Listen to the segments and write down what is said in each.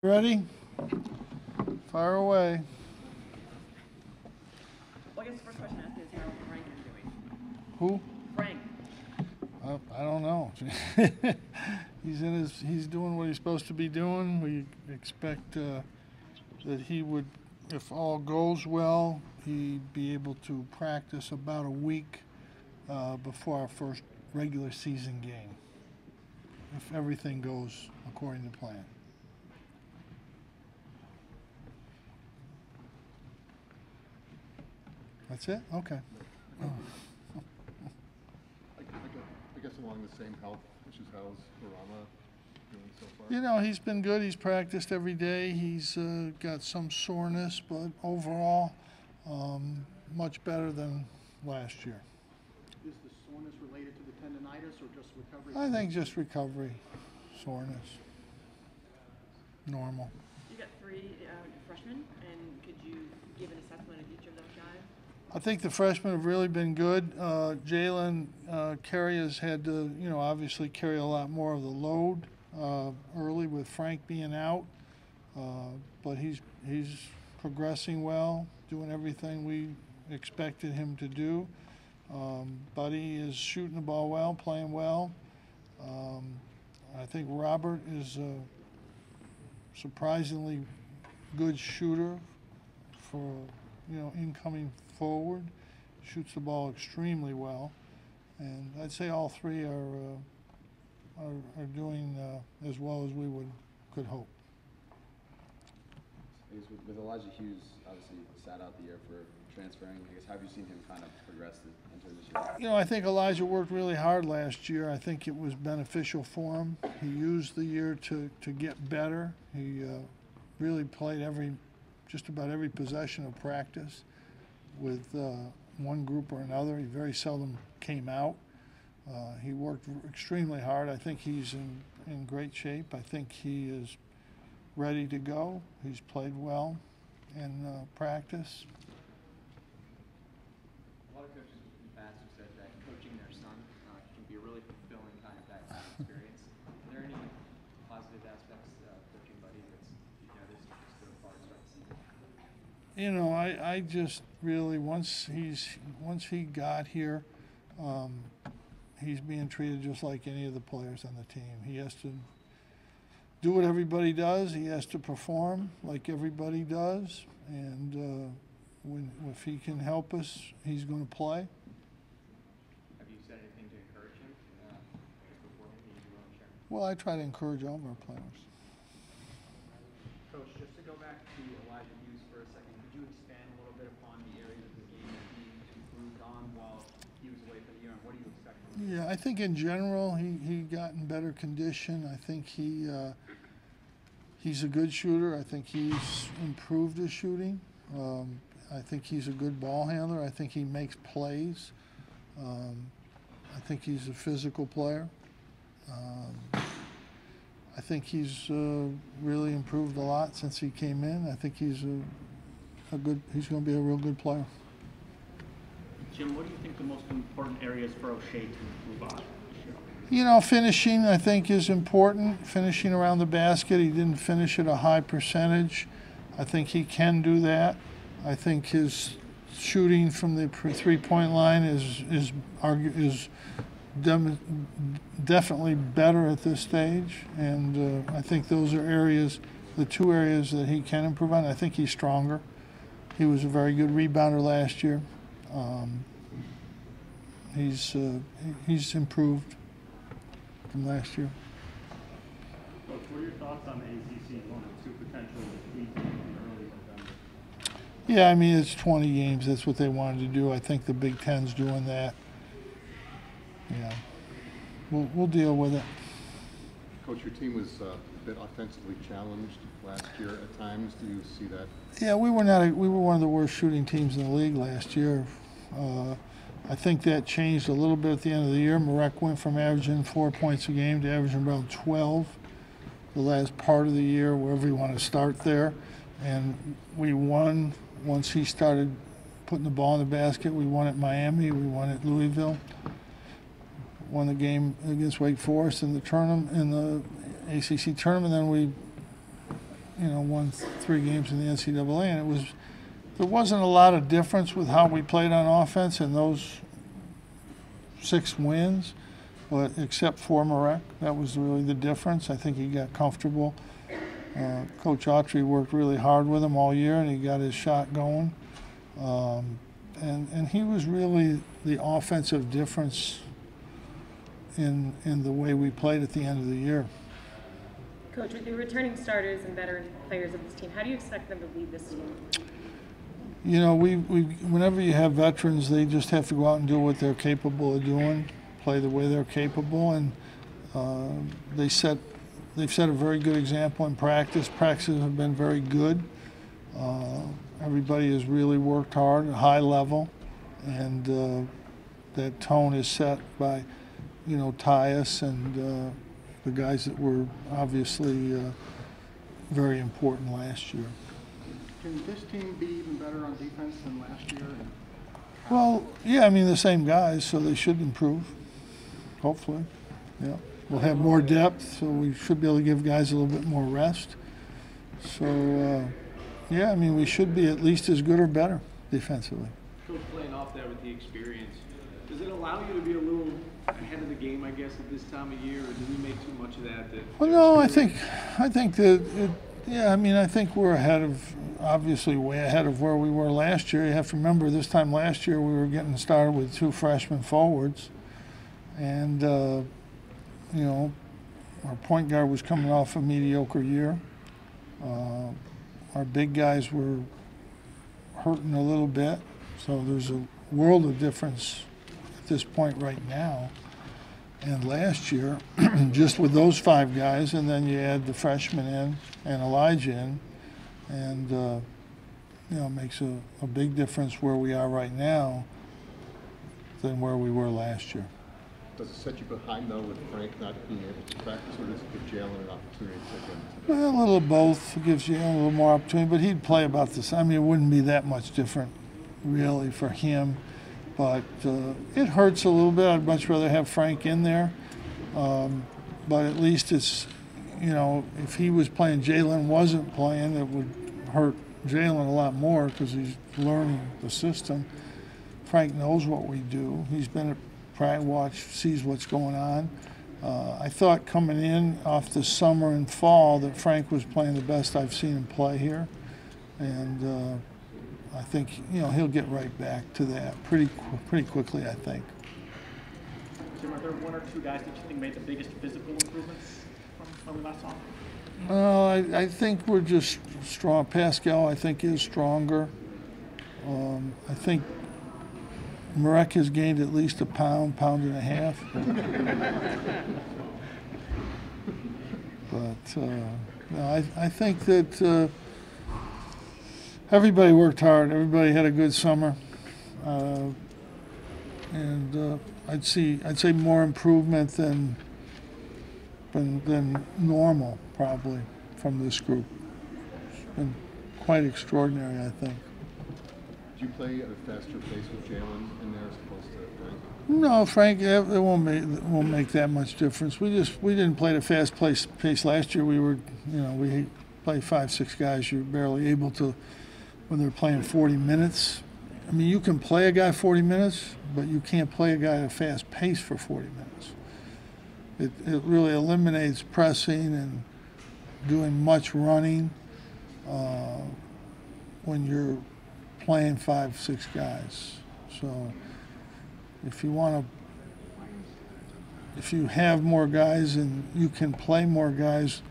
Ready? Fire away. Well, I guess the first question I ask is how Frank is doing. Who? Frank. I don't know. He's doing what he's supposed to be doing. We expect that he would, if all goes well, he'd be able to practice about a week before our first regular season game, if everything goes according to plan. That's it? Okay. Oh. I guess along the same health issues, how's Barama doing so far? You know, he's been good. He's practiced every day. He's got some soreness, but overall, much better than last year. Is the soreness related to the tendonitis or just recovery? I think just recovery, soreness, normal. You got three freshmen, and could you give an assessment of each of those guys? I think the freshmen have really been good. Jalen Carey has had to, obviously carry a lot more of the load early with Frank being out, but he's progressing well, doing everything we expected him to do. Buddy is shooting the ball well, playing well. I think Robert is a surprisingly good shooter for, incoming forward. Shoots the ball extremely well. And I'd say all three are doing as well as we could hope. I guess with Elijah Hughes, obviously sat out the year for transferring. I guess how have you seen him kind of progress into this year? I think Elijah worked really hard last year. I think it was beneficial for him. He used the year to get better. He really played just about every possession of practice with one group or another. He very seldom came out. He worked extremely hard. I think he's in great shape. I think he is ready to go. He's played well in practice. A lot of coaches in the past have said that coaching their son can be a really fulfilling kind of experience. Are there any positive aspects of coaching Buddy that's you've noticed just so far to start the season? I just really once he got here, he's being treated just like any of the players on the team. He has to do what everybody does. He has to perform like everybody does, and if he can help us, he's going to play. Have you said anything to encourage him just beforehand? Are you willing to share? Well, I try to encourage all of our players. Coach, just to go back to Elijah Hughes for a second, could you expand a little bit upon the areas of the game that he improved on while he was away for the year, and what do you expect from him? Yeah, I think in general he got in better condition. I think he's a good shooter. I think he's improved his shooting. I think he's a good ball handler. I think he makes plays. I think he's a physical player. I think he's really improved a lot since he came in. I think he's he's going to be a real good player. Jim, what do you think the most important areas for O'Shea to improve on? Finishing I think is important. Finishing around the basket. He didn't finish at a high percentage. I think he can do that. I think his shooting from the three-point line is definitely better at this stage, and I think those are the two areas that he can improve on. I think he's stronger. He was a very good rebounder last year. He's improved from last year. Coach, what are your thoughts on the ACC and 1 and 2 potential this week in early November? Yeah, it's 20 games. That's what they wanted to do. I think the Big Ten's doing that. Yeah, we'll deal with it. Coach, your team was a bit offensively challenged last year at times. Do you see that? Yeah, we were one of the worst shooting teams in the league last year. I think that changed a little bit at the end of the year. Marek went from averaging 4 points a game to averaging around 12 the last part of the year, wherever you want to start there. And we won once he started putting the ball in the basket. We won at Miami. We won at Louisville. Won the game against Wake Forest in the ACC tournament. Then we won 3 games in the NCAA, and there wasn't a lot of difference with how we played on offense in those 6 wins, but except for Marek, that was really the difference. I think he got comfortable. Coach Autry worked really hard with him all year, and he got his shot going. And he was really the offensive difference in the way we played at the end of the year. Coach, with the returning starters and veteran players of this team, how do you expect them to lead this team? Whenever you have veterans, they just have to go out and do what they're capable of doing, play the way they're capable, and they've set a very good example in practice. Practices have been very good. Everybody has really worked hard at a high level, and that tone is set by, Tyus and the guys that were obviously very important last year. Can this team be even better on defense than last year? Well, yeah, the same guys, so they should improve, hopefully. Yeah, we'll have more depth, so we should be able to give guys a little bit more rest. So, yeah, we should be at least as good or better defensively. Coach, playing off that with the experience, does it allow you to be a little ahead of the game, I guess, at this time of year, or do we make too much of that? Well, no, I think that, I think we're obviously way ahead of where we were last year. You have to remember, this time last year we were getting started with 2 freshman forwards, and our point guard was coming off a mediocre year. Our big guys were hurting a little bit, so there's a world of difference at this point right now. And last year, just with those 5 guys, and then you add the freshman in and Elijah in, and it makes a big difference where we are right now than where we were last year. Does it set you behind, though, with Frank not being able to practice, or does it give Jalen an opportunity to take him? Well, a little of both. It gives Jalen a little more opportunity, but he'd play about the same. It wouldn't be that much different, really, for him. But it hurts a little bit. I'd much rather have Frank in there. But at least it's, if he was playing, Jalen wasn't playing, it would hurt Jalen a lot more because he's learning the system. Frank knows what we do. He's been at practice, sees what's going on. I thought coming in off the summer and fall that Frank was playing the best I've seen him play here. And I think, he'll get right back to that pretty quickly, I think. Jim, are there 1 or 2 guys that you think made the biggest physical improvements from last summer? I think we're just strong. Pascal, I think, is stronger. I think Marek has gained at least a pound and a half. But no, I think that everybody worked hard. Everybody had a good summer, and I'd say more improvement than normal probably from this group. It's been quite extraordinary, I think. Did you play at a faster pace with Jalen in there as opposed to Frank? No, Frank, it won't make that much difference. We didn't play at a fast pace last year. We played 5-6 guys. You're barely able to, when they're playing 40 minutes. You can play a guy 40 minutes, but you can't play a guy at a fast pace for 40 minutes. It really eliminates pressing and doing much running when you're playing 5-6 guys. So if you have more guys and you can play more guys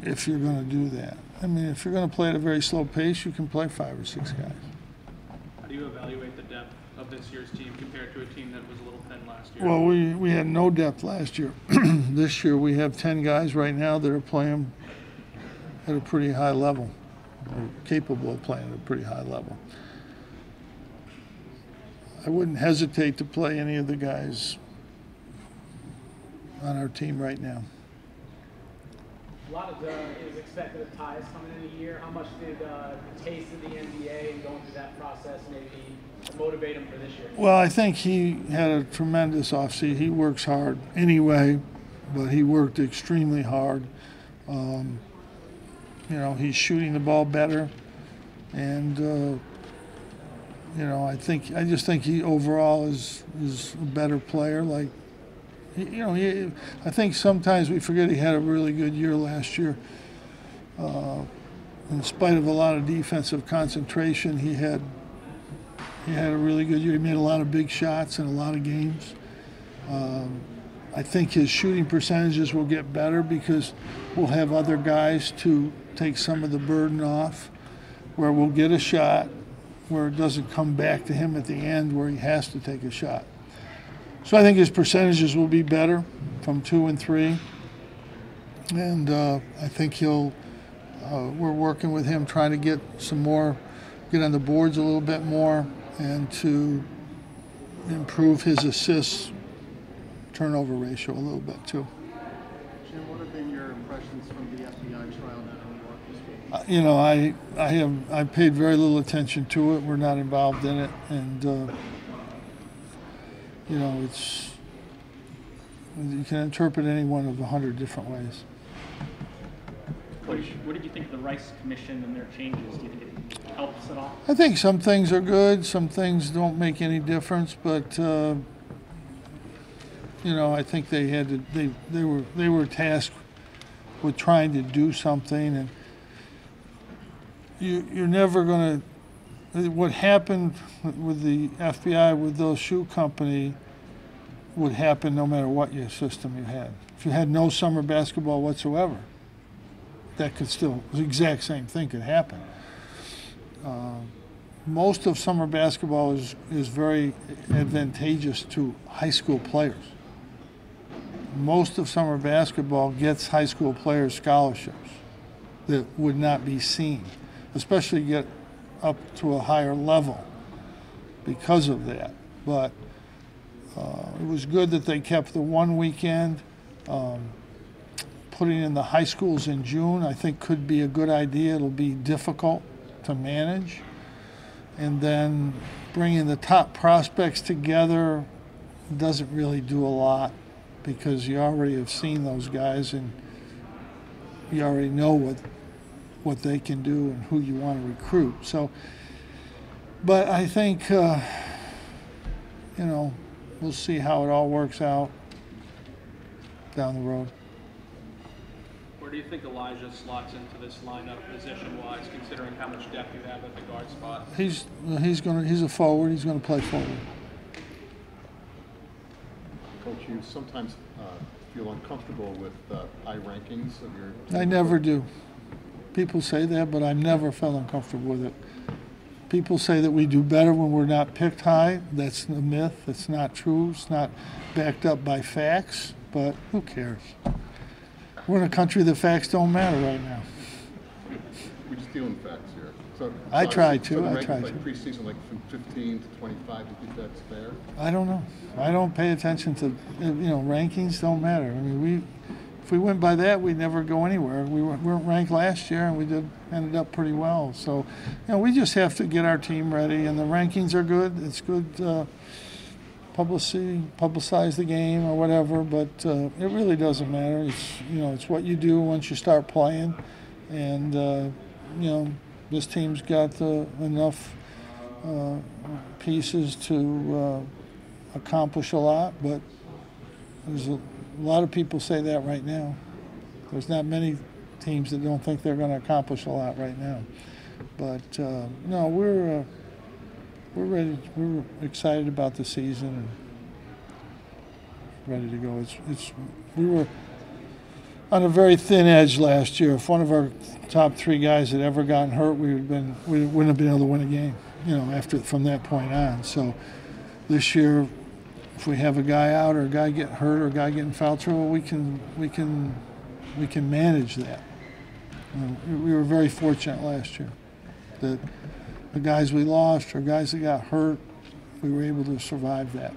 if you're going to do that. If you're going to play at a very slow pace, you can play 5 or 6 guys. How do you evaluate the depth of this year's team compared to a team that was a little thin last year? Well, we had no depth last year. This year we have 10 guys right now that are playing at a pretty high level, or capable of playing at a pretty high level. I wouldn't hesitate to play any of the guys on our team right now. A lot of is expected of Tyus coming in the year. How much did the taste of the NBA and going through that process maybe motivate him for this year? Well, I think he had a tremendous offseason. He works hard anyway, but he worked extremely hard. You know, he's shooting the ball better, and you know, I just think he overall is a better player. Like, you know, I think sometimes we forget he had a really good year last year. In spite of a lot of defensive concentration, he had a really good year. He made a lot of big shots in a lot of games. I think his shooting percentages will get better because we'll have other guys to take some of the burden off, where we'll get a shot, where it doesn't come back to him at the end where he has to take a shot. So I think his percentages will be better from 2 and 3. And I think he'll, we're working with him trying to get get on the boards a little bit more and to improve his assists turnover ratio a little bit too. Jim, what have been your impressions from the FBI trial down in New York this week? You know, I paid very little attention to it. We're not involved in it, and you know, you can interpret any one of 100 different ways. What did you think of the Rice Commission and their changes? Do you think it helps at all? I think some things are good, some things don't make any difference, but you know, I think they had to. They were tasked with trying to do something, and you're never going to. What happened with the FBI with those shoe company would happen no matter what your system you had. If you had no summer basketball whatsoever, that could still, the exact same thing could happen. Most of summer basketball is very advantageous to high school players. Most of summer basketball gets high school players scholarships that would not be seen, especially get up to a higher level because of that. But it was good that they kept the one weekend. Putting in the high schools in June, I think, could be a good idea. It'll be difficult to manage. And then bringing the top prospects together doesn't really do a lot because you already have seen those guys and you already know what they can do and who you want to recruit. So, but I think, you know, we'll see how it all works out down the road. Where do you think Elijah slots into this lineup position-wise, considering how much depth you have at the guard spot? He's a forward. He's going to play forward. Coach, you sometimes feel uncomfortable with high rankings of your team. I never do. People say that, but I've never felt uncomfortable with it. People say that we do better when we're not picked high. That's a myth. It's not true. It's not backed up by facts, but who cares? We're in a country that facts don't matter right now. We're just dealing facts here. So I try to. So the I rankings try like to. preseason, like from 15 to 25. Do you think that's fair? I don't know. I don't pay attention to, you know, rankings don't matter. I mean, if we went by that, we'd never go anywhere. We weren't ranked last year, and we ended up pretty well. So, you know, we just have to get our team ready, and the rankings are good. It's good publicize the game or whatever, but it really doesn't matter. It's, you know, it's what you do once you start playing, and you know, this team's got enough pieces to accomplish a lot, but there's a lot of people say that right now. There's not many teams that don't think they're going to accomplish a lot right now. But no, we're ready. We're excited about the season and ready to go. We were on a very thin edge last year. If one of our top 3 guys had ever gotten hurt, we wouldn't have been able to win a game. You know, from that point on. So this year, if we have a guy out or a guy get hurt or a guy get in foul trouble, we can manage that. We were very fortunate last year that the guys we lost or guys that got hurt, we were able to survive that.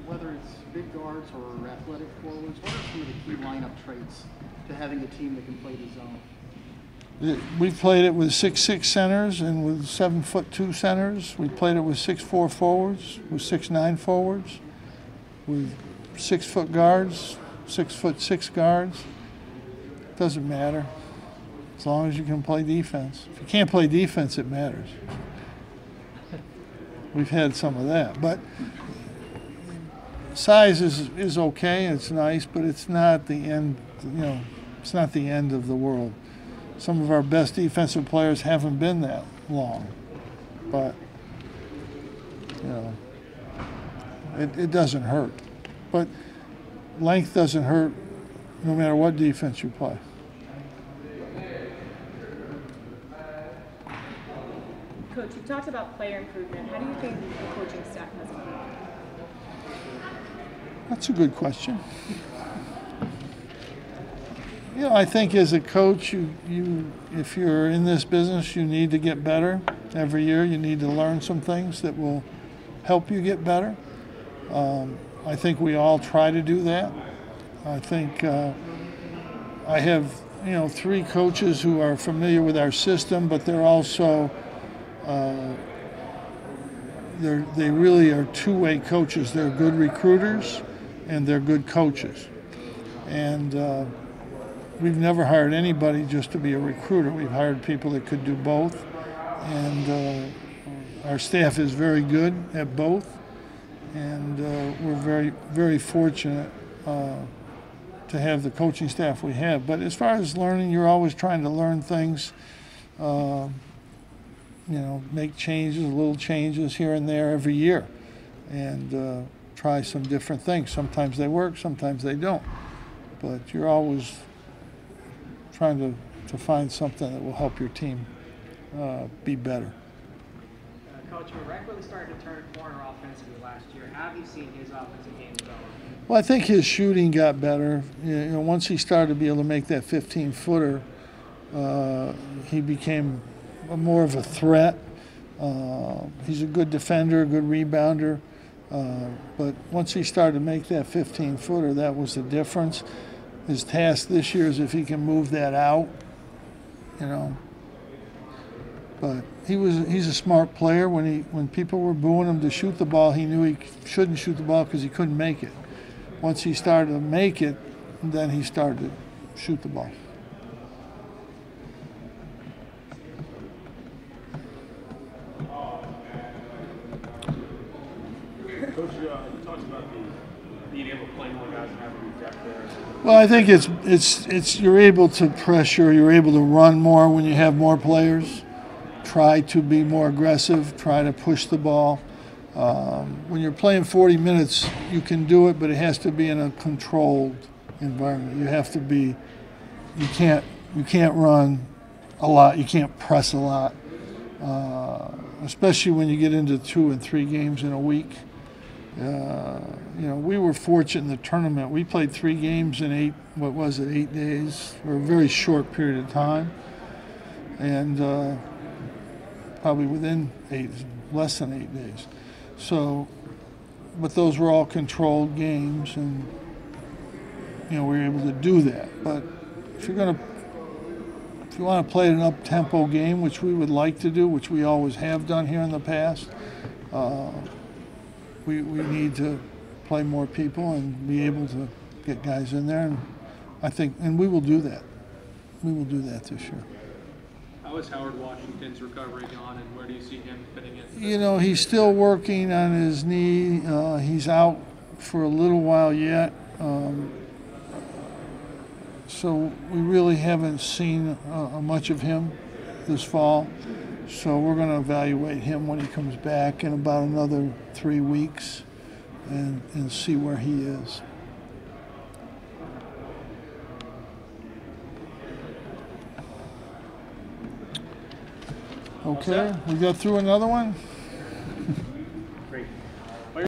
Whether it's big guards or athletic forwards, what are some of the key lineup traits to having a team that can play the zone? We played it with 6'6" centers and with 7'2" centers. We played it with 6'4" forwards, with 6'9" forwards, with 6 foot guards, 6'6" guards. Doesn't matter. As long as you can play defense. If you can't play defense, it matters. We've had some of that. But size is okay, it's nice, but it's not the end, it's not the end of the world. Some of our best defensive players haven't been that long. But, it doesn't hurt. But length doesn't hurt no matter what defense you play. Coach, you've talked about player improvement. How do you think the coaching staff has improved? That's a good question. I think as a coach, if you're in this business, you need to get better every year. You need to learn some things that will help you get better. I think we all try to do that. I think I have, 3 coaches who are familiar with our system, but they're also they really are two-way coaches. They're good recruiters and they're good coaches. And we've never hired anybody just to be a recruiter. We've hired people that could do both. And our staff is very good at both. And we're very, very fortunate to have the coaching staff we have. But as far as learning, you're always trying to learn things, make changes, little changes here and there every year, and try some different things. Sometimes they work, sometimes they don't. But you're always trying to find something that will help your team be better. Coach, we're regularly starting to turn a corner offensively last year. How have you seen his offensive game develop? Well, I think his shooting got better. Once he started to be able to make that 15-footer, he became more of a threat. He's a good defender, a good rebounder. But once he started to make that 15-footer, that was the difference. His task this year is if he can move that out, But he's a smart player. When people were booing him to shoot the ball, he knew he shouldn't shoot the ball because he couldn't make it. Once he started to make it, then he started to shoot the ball. Coach, you talked about being able to play more guys and having depth there. Well, I think it's you're able to pressure, you're able to run more when you have more players. Try to be more aggressive, try to push the ball. When you're playing 40 minutes, you can do it, but it has to be in a controlled environment. You have to be, you can't run a lot, you can't press a lot, especially when you get into 2 and 3 games in a week. We were fortunate in the tournament. We played 3 games in 8 days, for a very short period of time. And probably within less than 8 days. So, but those were all controlled games, and we were able to do that. But if you want to play an up-tempo game, which we would like to do, which we always have done here in the past, we need to play more people and be able to get guys in there. And I think, and we will do that. We will do that this year. How is Howard Washington's recovery gone, and where do you see him fitting in? He's still working on his knee. He's out for a little while yet. So we really haven't seen much of him this fall. So we're going to evaluate him when he comes back in about another 3 weeks and see where he is. Okay, we got through another one? Great.